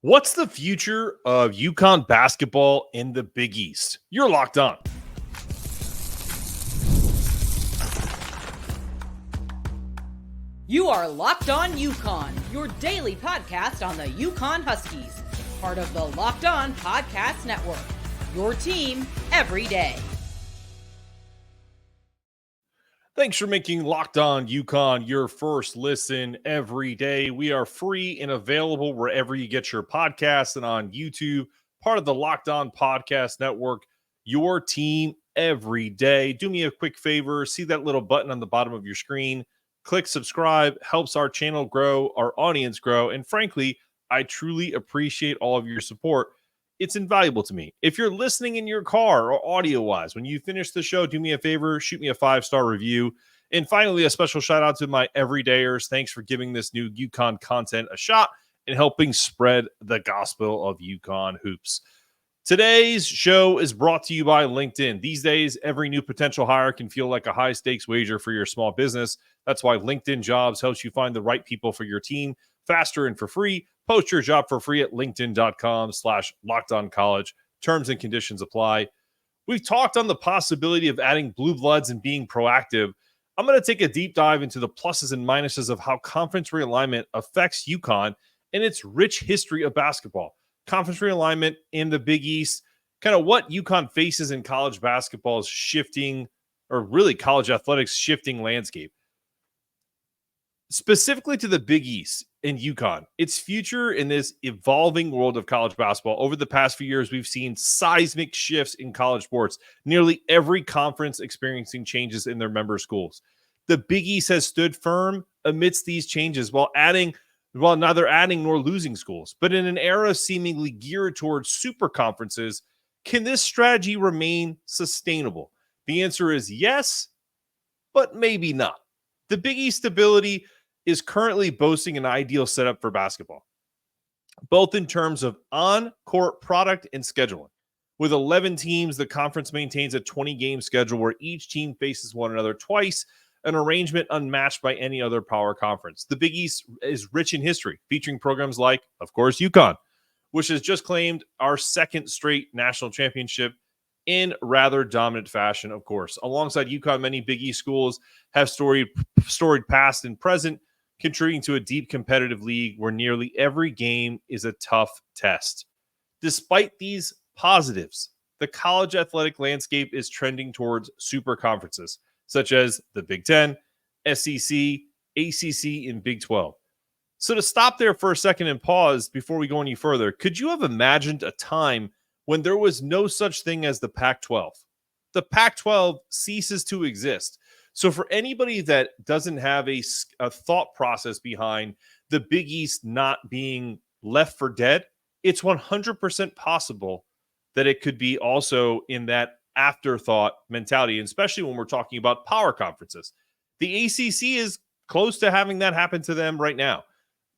What's the future of Yukon basketball in the Big East? You're locked on. You are Locked On Yukon, your daily podcast on the Yukon Huskies, part of the Locked On Podcast Network, your team every day. Thanks for making Locked On Yukon your first listen every day. We are free and available wherever you get your podcasts and on YouTube, part of the Locked On Podcast Network, your team every day. Do me a quick favor, see that little button on the bottom of your screen. Click subscribe, helps our channel grow, our audience grow, and frankly, I truly appreciate all of your support. It's invaluable to me. If you're listening in your car or audio-wise, when you finish the show, do me a favor, shoot me a 5-star review. And finally, a special shout out to my everydayers. Thanks for giving this new Yukon content a shot and helping spread the gospel of Yukon hoops. Today's show is brought to you by LinkedIn. These days, every new potential hire can feel like a high-stakes wager for your small business. That's why LinkedIn Jobs helps you find the right people for your team faster and for free. Post your job for free at linkedin.com/lockedoncollege. Terms and conditions apply. We've talked on the possibility of adding blue bloods and being proactive. I'm going to take a deep dive into the pluses and minuses of how conference realignment affects Yukon and its rich history of basketball. Conference realignment in the Big East, kind of what Yukon faces in college basketball's shifting, or really college athletics shifting landscape. Specifically to the Big East and Yukon, its future in this evolving world of college basketball. Over the past few years, we've seen seismic shifts in college sports, nearly every conference experiencing changes in their member schools. The Big East has stood firm amidst these changes while neither adding nor losing schools. But in an era seemingly geared towards super conferences, can this strategy remain sustainable? The answer is yes, but maybe not. The Big East stability is currently boasting an ideal setup for basketball, both in terms of on-court product and scheduling. With 11 teams, the conference maintains a 20-game schedule where each team faces one another twice, an arrangement unmatched by any other power conference. The Big East is rich in history, featuring programs like, of course, Yukon, which has just claimed our second straight national championship in rather dominant fashion, of course. Alongside Yukon, many Big East schools have storied past and present, contributing to a deep competitive league where nearly every game is a tough test. Despite these positives, the college athletic landscape is trending towards super conferences, such as the Big Ten, SEC, ACC, and Big 12. So to stop there for a second and pause before we go any further, could you have imagined a time when there was no such thing as the Pac-12? The Pac-12 ceases to exist. So for anybody that doesn't have a thought process behind the Big East not being left for dead, it's 100% possible that it could be also in that afterthought mentality, especially when we're talking about power conferences. The ACC is close to having that happen to them right now.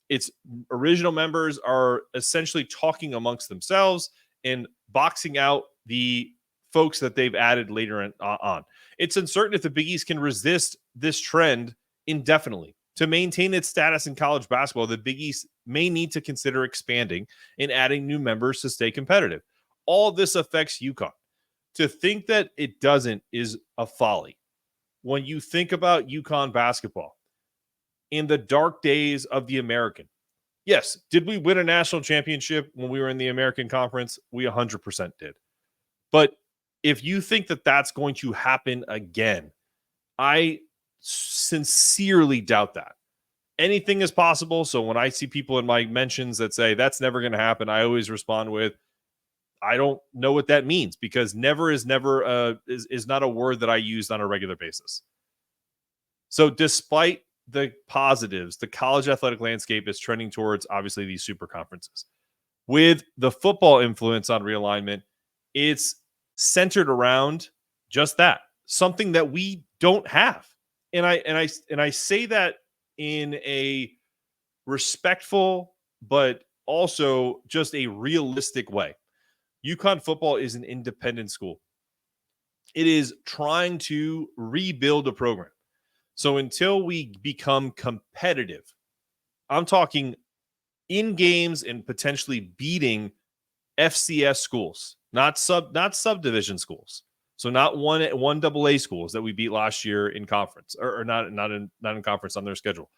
Its original members are essentially talking amongst themselves and boxing out the folks that they've added later on. It's uncertain if the Big East can resist this trend indefinitely. To maintain its status in college basketball, the Big East may need to consider expanding and adding new members to stay competitive. All this affects Yukon. To think that it doesn't is a folly. When you think about Yukon basketball, in the dark days of the American, yes, did we win a national championship when we were in the American Conference? We 100% did. But if you think that that's going to happen again, I sincerely doubt that. Anything is possible. So when I see people in my mentions that say that's never going to happen, I always respond with, I don't know what that means, because never is never is not a word that I use on a regular basis. So despite the positives, the college athletic landscape is trending towards obviously these super conferences. With the football influence on realignment, it's centered around just that, something that we don't have. And I say that in a respectful but also just a realistic way. Yukon football is an independent school. It is trying to rebuild a program. So until we become competitive, I'm talking in games and potentially beating FCS schools, not subdivision schools. So not one AA schools that we beat last year in conference, or not in conference on their schedule.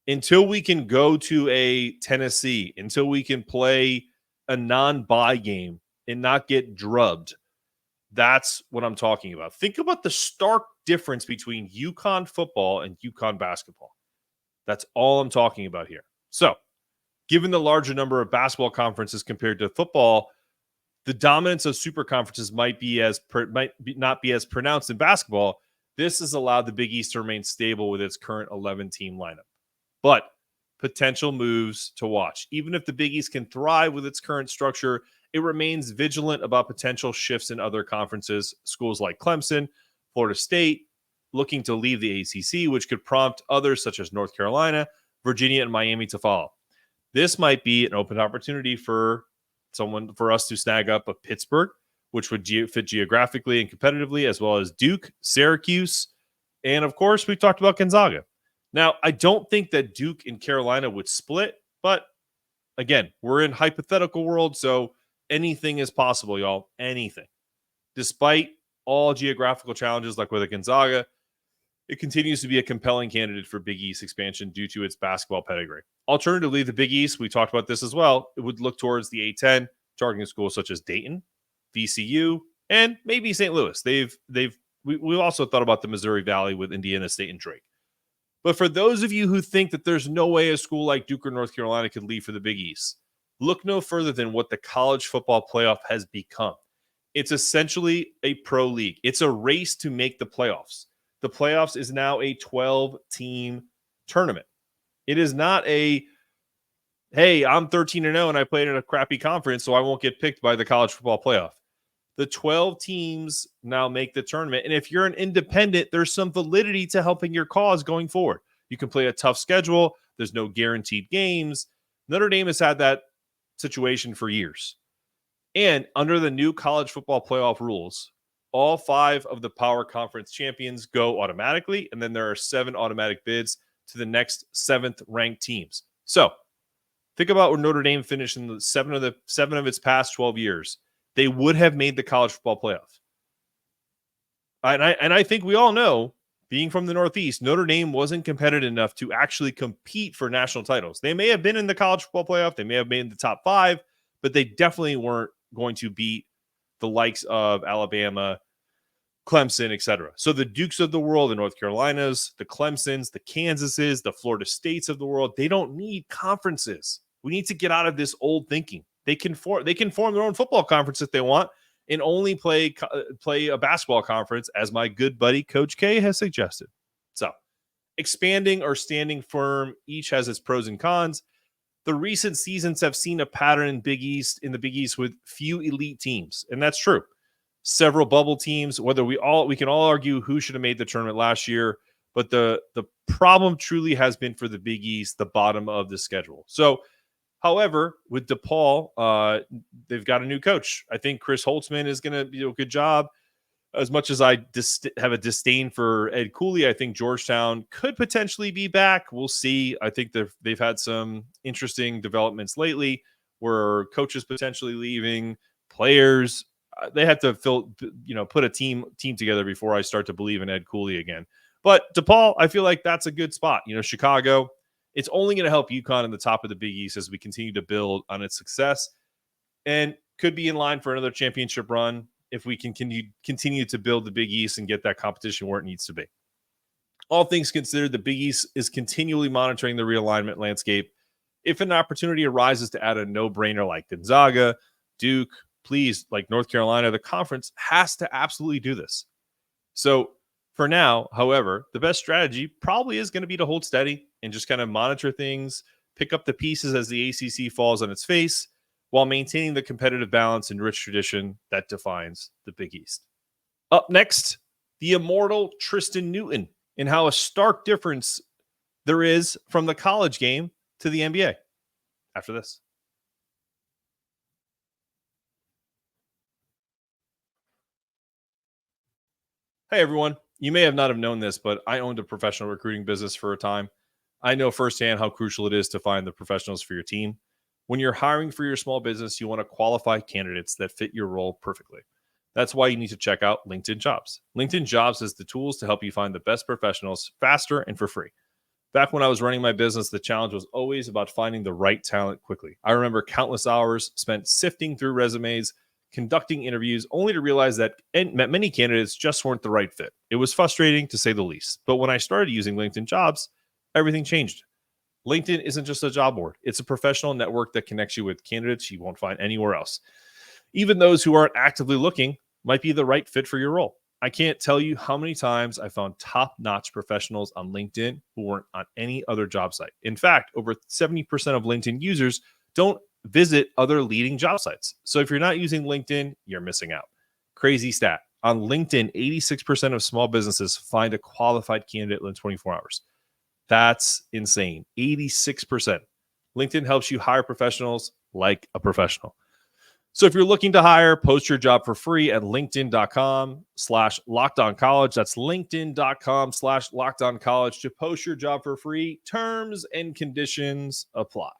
Until we can go to a Tennessee, until we can play a non-bye game and not get drubbed, that's what I'm talking about. Think about the stark difference between UConn football and UConn basketball. That's all I'm talking about here. So, given the larger number of basketball conferences compared to football, the dominance of super conferences might not be as pronounced in basketball. This has allowed the Big East to remain stable with its current 11-team lineup. But potential moves to watch. Even if the Big East can thrive with its current structure, it remains vigilant about potential shifts in other conferences. Schools like Clemson, Florida State, looking to leave the ACC, which could prompt others such as North Carolina, Virginia, and Miami to follow. This might be an open opportunity for us to snag up a Pittsburgh, which would fit geographically and competitively, as well as Duke, Syracuse, and of course, we've talked about Gonzaga. Now, I don't think that Duke and Carolina would split, but again, we're in hypothetical world, so anything is possible, y'all. Anything. Despite all geographical challenges like with Gonzaga, it continues to be a compelling candidate for Big East expansion due to its basketball pedigree. Alternatively, the Big East, we talked about this as well, it would look towards the A10, targeting schools such as Dayton, VCU, and maybe St. Louis. We've also thought about the Missouri Valley with Indiana State and Drake. But for those of you who think that there's no way a school like Duke or North Carolina could leave for the Big East, look no further than what the college football playoff has become. It's essentially a pro league. It's a race to make the playoffs. The playoffs is now a 12-team tournament. It is not a, hey, I'm 13-0 and I played in a crappy conference, so I won't get picked by the college football playoff. The 12 teams now make the tournament. And if you're an independent, there's some validity to helping your cause going forward. You can play a tough schedule. There's no guaranteed games. Notre Dame has had that situation for years. And under the new college football playoff rules, all 5 of the power conference champions go automatically. And then there are 7 automatic bids to the next 7th ranked teams. So think about where Notre Dame finished in the 7 of its past 12 years. They would have made the college football playoff. And I think we all know, being from the Northeast, Notre Dame wasn't competitive enough to actually compete for national titles. They may have been in the college football playoff. They may have made the top 5, but they definitely weren't going to beat the likes of Alabama, Clemson, etc. So the Dukes of the world, the North Carolinas, the Clemsons, the Kansases, the Florida States of the world, they don't need conferences. We need to get out of this old thinking. They can form their own football conference if they want and only play a basketball conference, as my good buddy Coach K has suggested. So expanding or standing firm, each has its pros and cons. The recent seasons have seen a pattern in the Big East with few elite teams, and that's true. Several bubble teams, we can all argue who should have made the tournament last year, but the problem truly has been for the Big East, the bottom of the schedule. So, however, with DePaul, they've got a new coach. I think Chris Holtzman is going to do a good job. As much as I have a disdain for Ed Cooley, I think Georgetown could potentially be back. We'll see. I think they've had some interesting developments lately where coaches potentially leaving, players. They have to put a team together before I start to believe in Ed Cooley again. But DePaul, I feel like that's a good spot. Chicago, it's only going to help UConn in the top of the Big East as we continue to build on its success, and could be in line for another championship run if we can continue to build the Big East and get that competition where it needs to be. All things considered, the Big East is continually monitoring the realignment landscape. If an opportunity arises to add a no-brainer like Gonzaga, Duke, please, like North Carolina, the conference has to absolutely do this. So for now, however, the best strategy probably is going to be to hold steady and just kind of monitor things, pick up the pieces as the ACC falls on its face, while maintaining the competitive balance and rich tradition that defines the Big East. Up next, the immortal Tristen Newton and how a stark difference there is from the college game to the NBA. After this. Hey, everyone. You may have not have known this, but I owned a professional recruiting business for a time. I know firsthand how crucial it is to find the professionals for your team. When you're hiring for your small business, you want to qualify candidates that fit your role perfectly. That's why you need to check out LinkedIn Jobs. LinkedIn Jobs has the tools to help you find the best professionals faster and for free. Back when I was running my business, the challenge was always about finding the right talent quickly. I remember countless hours spent sifting through resumes, conducting interviews, only to realize that many candidates just weren't the right fit. It was frustrating to say the least. But when I started using LinkedIn Jobs, everything changed. LinkedIn isn't just a job board. It's a professional network that connects you with candidates you won't find anywhere else. Even those who aren't actively looking might be the right fit for your role. I can't tell you how many times I found top-notch professionals on LinkedIn who weren't on any other job site. In fact, over 70% of LinkedIn users don't visit other leading job sites. So if you're not using LinkedIn, you're missing out. Crazy stat. On LinkedIn, 86% of small businesses find a qualified candidate in 24 hours. That's insane. 86%. LinkedIn helps you hire professionals like a professional. So if you're looking to hire, post your job for free at linkedin.com/lockedoncollege. That's linkedin.com/lockedoncollege to post your job for free. Terms and conditions apply.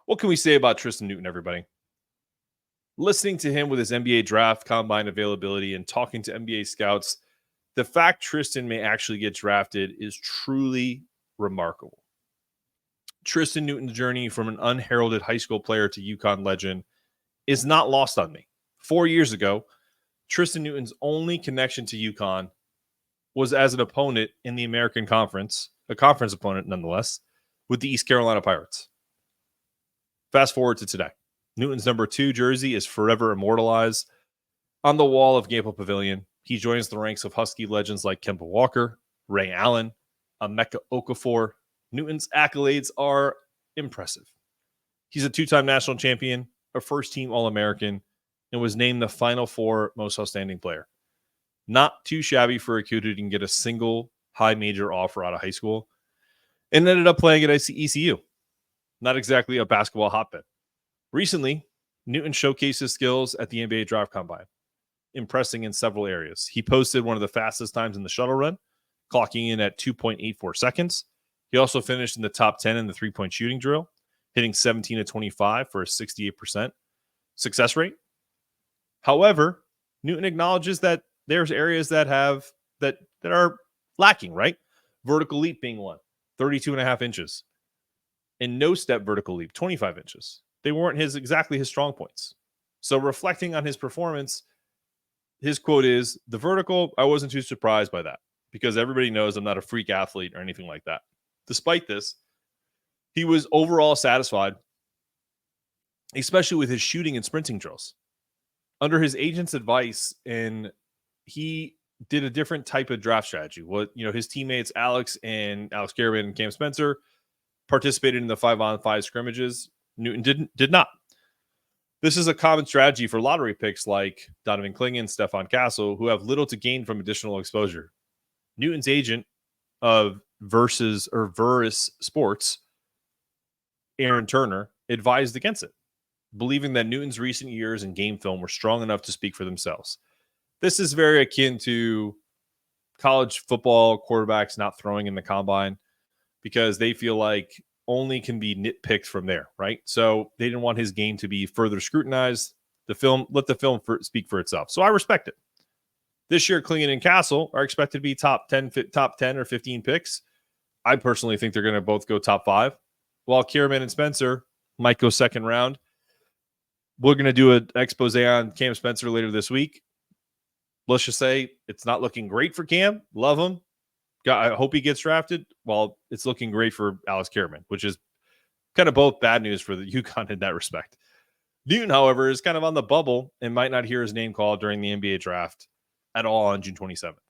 What can we say about Tristen Newton, everybody? Listening to him with his NBA draft combine availability and talking to NBA scouts, the fact Tristan may actually get drafted is truly remarkable. Tristen Newton's journey from an unheralded high school player to Yukon legend is not lost on me. 4 years ago, Tristen Newton's only connection to Yukon was as an opponent in the American Conference, a conference opponent nonetheless, with the East Carolina Pirates. Fast forward to today. Newton's number 2 jersey is forever immortalized on the wall of Gamble Pavilion. He joins the ranks of Husky legends like Kemba Walker, Ray Allen, Emeka Okafor. Newton's accolades are impressive. He's a 2-time national champion, a first-team All-American, and was named the Final Four most outstanding player. Not too shabby for a kid who didn't get a single high major offer out of high school and ended up playing at ECU. Not exactly a basketball hotbed. Recently, Newton showcased his skills at the NBA Draft Combine, impressing in several areas. He posted one of the fastest times in the shuttle run, clocking in at 2.84 seconds. He also finished in the top 10 in the three-point shooting drill, hitting 17 of 25 for a 68% success rate. However, Newton acknowledges that there's areas that are lacking, right? Vertical leap being one, 32.5 inches. And no step vertical leap, 25 inches. They weren't exactly his strong points. So reflecting on his performance, his quote is, "The vertical, I wasn't too surprised by that because everybody knows I'm not a freak athlete or anything like that." Despite this, he was overall satisfied, especially with his shooting and sprinting drills. Under his agent's advice, and he did a different type of draft strategy. His teammates Alex Garrett and Cam Spencer participated in the 5-on-5 scrimmages. Newton did not. This is a common strategy for lottery picks like Donovan Clingan, Stephon Castle, who have little to gain from additional exposure. Newton's agent of Verus Sports, Aaron Turner, advised against it, believing that Newton's recent years in game film were strong enough to speak for themselves. This is very akin to college football quarterbacks not throwing in the combine because they feel like only can be nitpicked from there, right? So they didn't want his game to be further scrutinized. Let the film speak for itself. So I respect it. This year, Clingan and Castle are expected to be top 10 or 15 picks. I personally think they're going to both go top 5, while Kierman and Spencer might go second round. We're going to do an expose on Cam Spencer later this week. Let's just say it's not looking great for Cam. Love him. I hope he gets drafted. Well, it's looking great for Alex Kierman, which is kind of both bad news for the Yukon in that respect. Newton, however, is kind of on the bubble and might not hear his name called during the NBA draft at all on June 27th.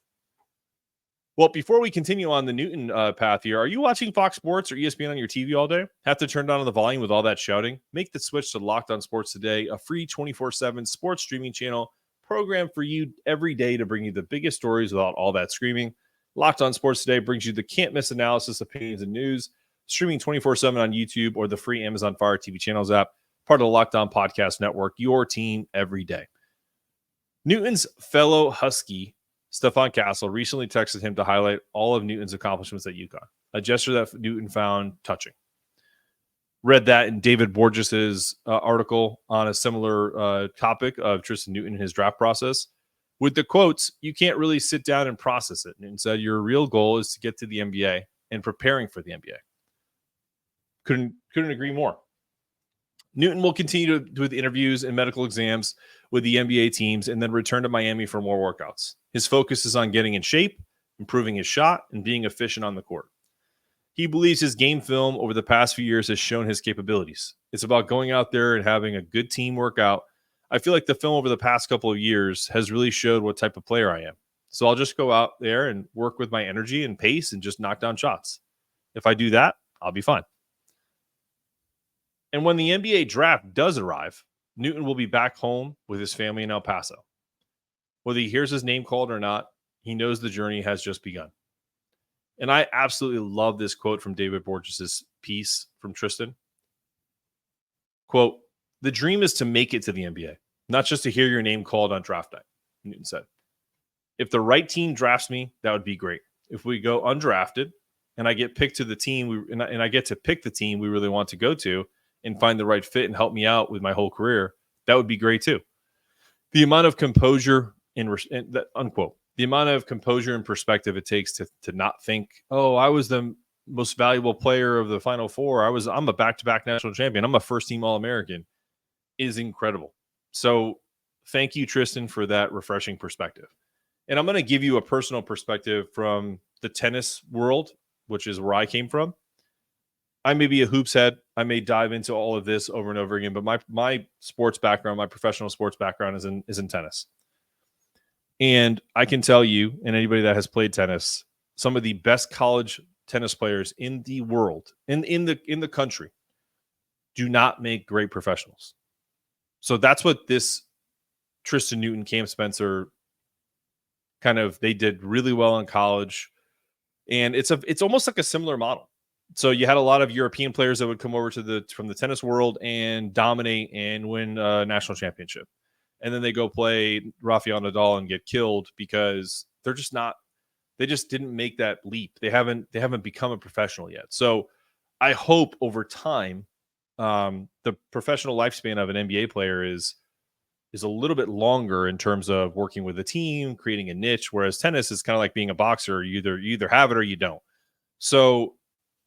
Well, before we continue on the Newton path here, are you watching Fox Sports or ESPN on your TV all day? Have to turn down the volume with all that shouting? Make the switch to Locked On Sports Today, a free 24/7 sports streaming channel programmed for you every day to bring you the biggest stories without all that screaming. Locked On Sports Today brings you the can't-miss analysis, opinions, and news, streaming 24/7 on YouTube or the free Amazon Fire TV channels app, part of the Locked On Podcast Network, your team every day. Newton's fellow Husky, Stefan Castle, recently texted him to highlight all of Newton's accomplishments at UConn, a gesture that Newton found touching. Read that in David Borges's article on a similar topic of Tristen Newton and his draft process. With the quotes, you can't really sit down and process it. Newton said, your real goal is to get to the NBA and preparing for the NBA. Couldn't agree more. Newton will continue with interviews and medical exams with the NBA teams and then return to Miami for more workouts. His focus is on getting in shape, improving his shot, and being efficient on the court. He believes his game film over the past few years has shown his capabilities. It's about going out there and having a good team work out. I feel like the film over the past couple of years has really showed what type of player I am. So I'll just go out there and work with my energy and pace and just knock down shots. If I do that, I'll be fine. And when the NBA draft does arrive, Newton will be back home with his family in El Paso. Whether he hears his name called or not, he knows the journey has just begun. And I absolutely love this quote from David Borges' piece from Tristan. Quote, the dream is to make it to the NBA, not just to hear your name called on draft night, Newton said. If the right team drafts me, that would be great. If we go undrafted and I get picked to the team and I get to pick the team we really want to go to and find the right fit and help me out with my whole career, that would be great too. The amount of composure unquote, the amount of composure and perspective it takes to not think, oh, I was the most valuable player of the Final Four. I'm a back-to-back national champion. I'm a first-team All-American is incredible. So thank you, Tristan, for that refreshing perspective. And I'm going to give you a personal perspective from the tennis world, which is where I came from. I may be a hoops head. I may dive into all of this over and over again, but my sports background, my professional sports background is in tennis. And I can tell you, and anybody that has played tennis, some of the best college tennis players in the world, in the country, do not make great professionals. So that's what this Tristen Newton, Cam Spencer they did really well in college. And it's almost like a similar model. So you had a lot of European players that would come over from the tennis world and dominate and win a national championship. And then they go play Rafael Nadal and get killed because they just didn't make that leap. They haven't become a professional yet. So I hope over time, the professional lifespan of an NBA player is a little bit longer in terms of working with a team, creating a niche, whereas tennis is kind of like being a boxer. You either have it or you don't. So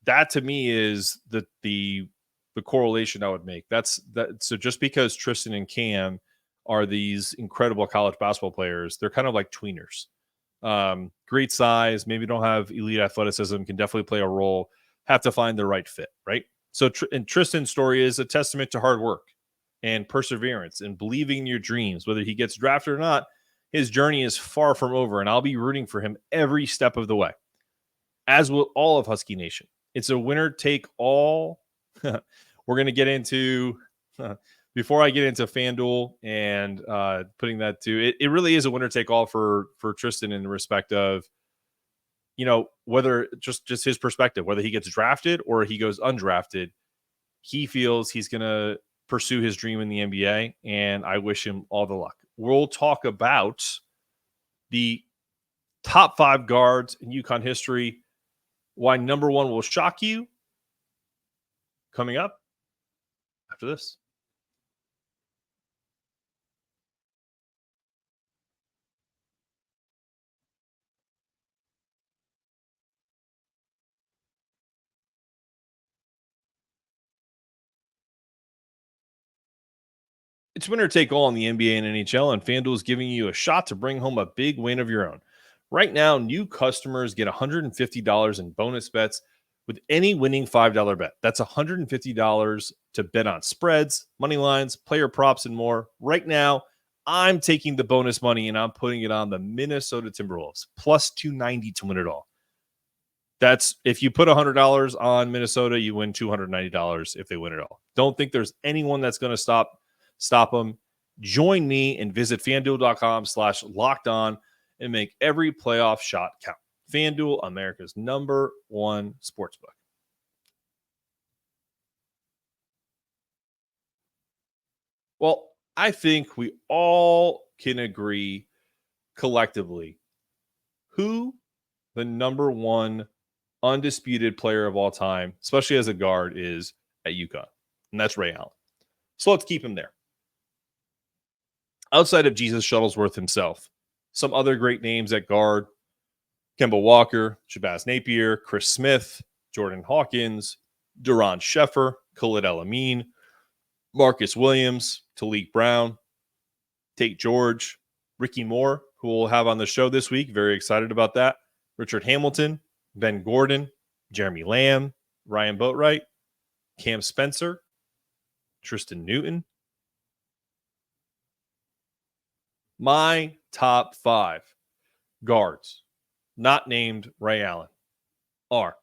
that to me is the correlation I would make. So just because Tristan and Cam are these incredible college basketball players, they're kind of like tweeners. Great size, maybe don't have elite athleticism, can definitely play a role, have to find the right fit, right? So and Tristan's story is a testament to hard work and perseverance and believing in your dreams. Whether he gets drafted or not, his journey is far from over, and I'll be rooting for him every step of the way, as will all of Husky Nation. It's a winner take all. We're going to get into before I get into FanDuel and putting that to it really is a winner take all for Tristan in the respect of, whether just his perspective, whether he gets drafted or he goes undrafted, he feels he's going to pursue his dream in the NBA, and I wish him all the luck. We'll talk about the top 5 guards in UConn history, why number 1 will shock you, coming up after this. It's winner take all in the NBA and NHL, and FanDuel is giving you a shot to bring home a big win of your own. Right now, new customers get $150 in bonus bets with any winning $5 bet. That's $150 to bet on spreads, money lines, player props, and more. Right now, I'm taking the bonus money and I'm putting it on the Minnesota Timberwolves, plus 290 to win it all. That's if you put $100 on Minnesota, you win $290 if they win it all. Don't think there's anyone that's going to stop them. Join me and visit FanDuel.com/lockedon and make every playoff shot count. FanDuel, America's #1 sportsbook. Well, I think we all can agree collectively who the number one undisputed player of all time, especially as a guard, is at UConn. And that's Ray Allen. So let's keep him there. Outside of Jesus Shuttlesworth himself, some other great names at guard: Kemba Walker, Shabazz Napier, Chris Smith, Jordan Hawkins, Duron Sheffer, Khalid El-Amin, Marcus Williams, Talik Brown, Tate George, Ricky Moore, who we'll have on the show this week. Very excited about that. Richard Hamilton, Ben Gordon, Jeremy Lamb, Ryan Boatwright, Cam Spencer, Tristen Newton. My top 5 guards, not named Ray Allen, are: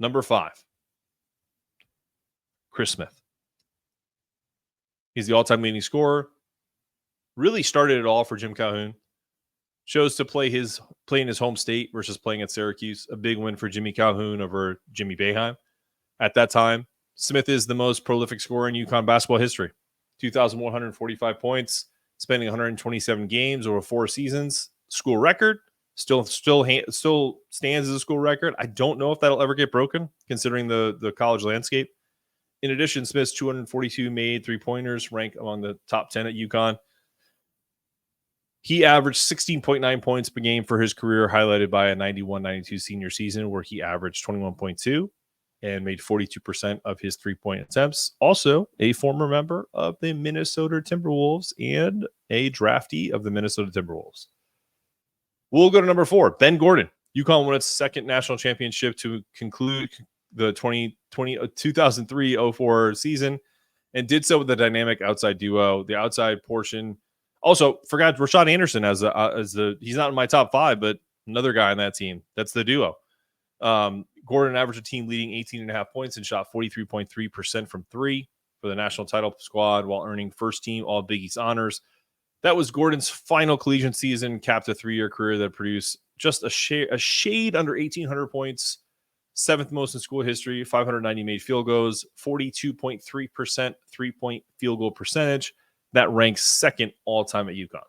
number 5, Chris Smith. He's the all-time leading scorer. Really started it all for Jim Calhoun. Chose to play in his home state versus playing at Syracuse. A big win for Jimmy Calhoun over Jimmy Boeheim. At that time, Smith is the most prolific scorer in UConn basketball history. 2,145 points, spending 127 games over 4 seasons. School record. Still stands as a school record. I don't know if that'll ever get broken, considering the college landscape. In addition, Smith's 242 made three-pointers rank among the top 10 at UConn. He averaged 16.9 points per game for his career, highlighted by a 91-92 senior season where he averaged 21.2 and made 42% of his three-point attempts. Also, a former member of the Minnesota Timberwolves and a draftee of the Minnesota Timberwolves. We'll go to number 4, Ben Gordon. UConn won its second national championship to conclude the 2003-04 season, and did so with a dynamic outside duo. The outside portion also forgot Rashad Anderson as the he's not in my top 5, but another guy on that team. That's the duo. Gordon averaged a team leading 18.5 points and shot 43.3% from 3 for the national title squad while earning first team all Big East honors. That was Gordon's final collegiate season, capped a 3-year career that produced just a shade under 1,800 points, 7th most in school history, 590 made field goals, 42.3% three-point field goal percentage. That ranks 2nd all-time at UConn.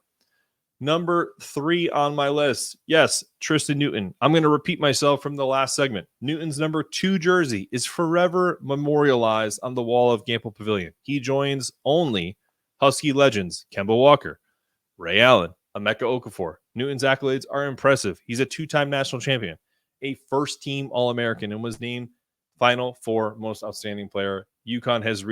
Number 3 on my list, yes, Tristen Newton. I'm going to repeat myself from the last segment. Newton's number 2 jersey is forever memorialized on the wall of Gampel Pavilion. He joins only Husky legends Kemba Walker, Ray Allen, Emeka Okafor. Newton's accolades are impressive. He's a 2-time national champion, a first-team All-American, and was named Final 4 most outstanding player. UConn has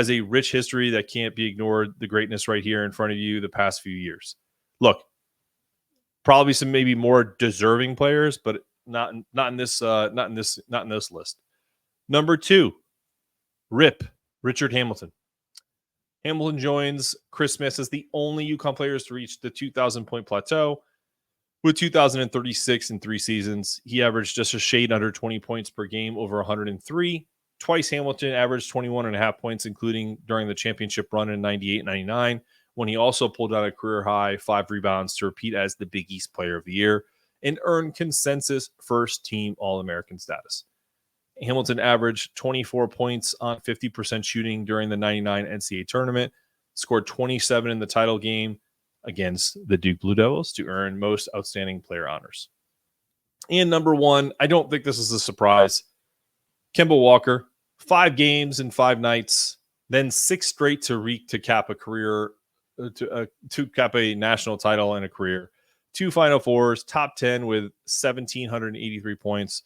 a rich history that can't be ignored. The greatness right here in front of you the past few years. Look, probably some maybe more deserving players, but not in this list. Number 2, Richard Hamilton. Hamilton joins Chris Smith as the only UConn players to reach the 2,000-point plateau with 2,036 in 3 seasons. He averaged just a shade under 20 points per game over 103. Twice Hamilton averaged 21.5 points, including during the championship run in 98-99, when he also pulled out a career-high 5 rebounds to repeat as the Big East Player of the Year and earn consensus first-team All-American status. Hamilton averaged 24 points on 50% shooting during the 99 NCAA tournament, scored 27 in the title game against the Duke Blue Devils to earn most outstanding player honors. And number 1, I don't think this is a surprise, Kemba Walker, 5 games in 5 nights, then 6 straight to cap a career, to cap a national title in a career, 2 Final Fours, top 10 with 1,783 points.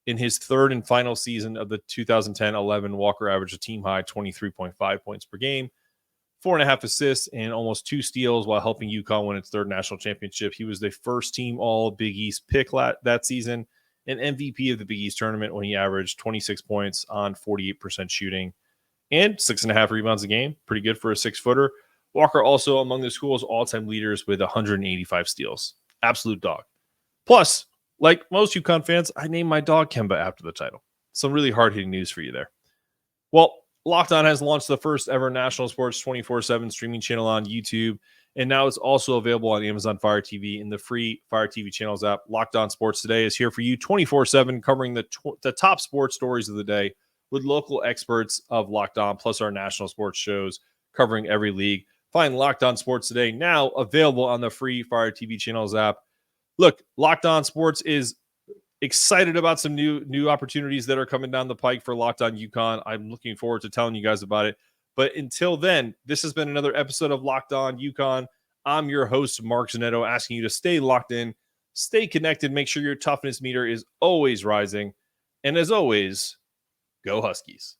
In his 3rd and final season of the 2010-11, Walker averaged a team-high 23.5 points per game, 4.5 assists, and almost 2 steals while helping UConn win its 3rd national championship. He was the first-team All-Big East pick that season, and MVP of the Big East tournament when he averaged 26 points on 48% shooting and 6.5 rebounds a game. Pretty good for a 6-footer. Walker also among the school's all-time leaders with 185 steals. Absolute dog. Plus, like most UConn fans, I named my dog Kemba after the title. Some really hard-hitting news for you there. Well, Locked On has launched the first ever national sports 24/7 streaming channel on YouTube, and now it's also available on Amazon Fire TV in the free Fire TV channels app. Locked On Sports Today is here for you 24/7, covering the top sports stories of the day with local experts of Locked On, plus our national sports shows covering every league. Find Locked On Sports Today, now available on the free Fire TV channels app. Look, Locked On Sports is excited about some new opportunities that are coming down the pike for Locked On UConn. I'm looking forward to telling you guys about it. But until then, this has been another episode of Locked On UConn. I'm your host, Mark Zanetto, asking you to stay locked in, stay connected, make sure your toughness meter is always rising. And as always, go Huskies.